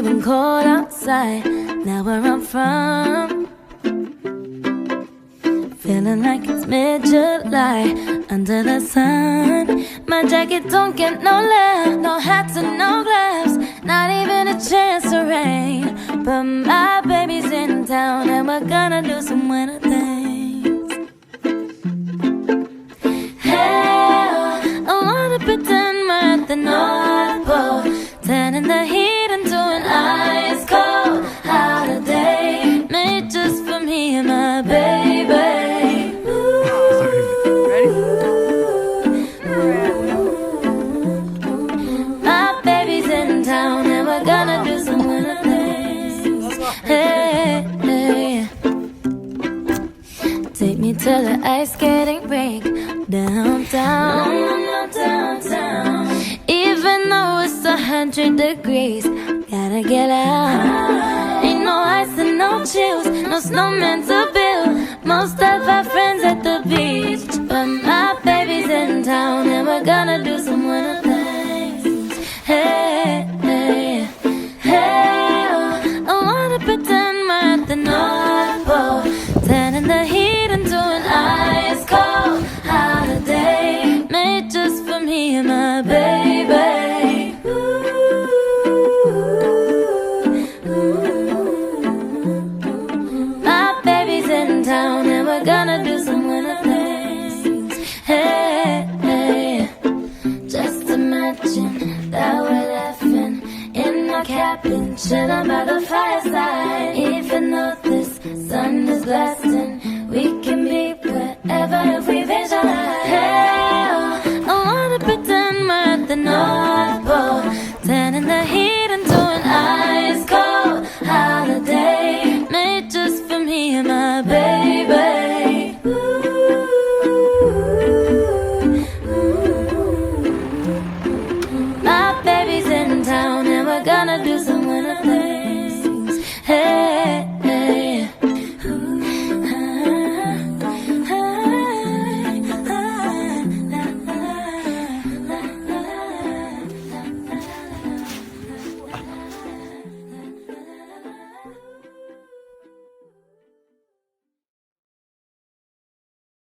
been cold outside, now where I'm from, feeling like it's mid-July under the sun. My jacket don't get no love, no hats and no gloves, not even a chance to rain. But my baby's in town and we're gonna do some winter things. Hell, I wanna pretend we're at the North Pole, turning the heat into an ice cold holiday, made just for me and my baby. And we're gonna do some winter things. Hey, hey. Take me to the ice skating rink downtown. Even though it's 100 degrees, gotta get out. Ain't no ice and no chills, no snowman to build. Most of our friends at the beach, but my baby's in town and we're gonna do some winter things. Hey. Pretend we're at the North Pole, turning the heat into an ice cold holiday, made just for me and my baby. My baby's in town and we're gonna do some winter things. Hey, hey. Just imagine that we're laughing in our cabin, chilling by the fireside, even though this sun is blasting.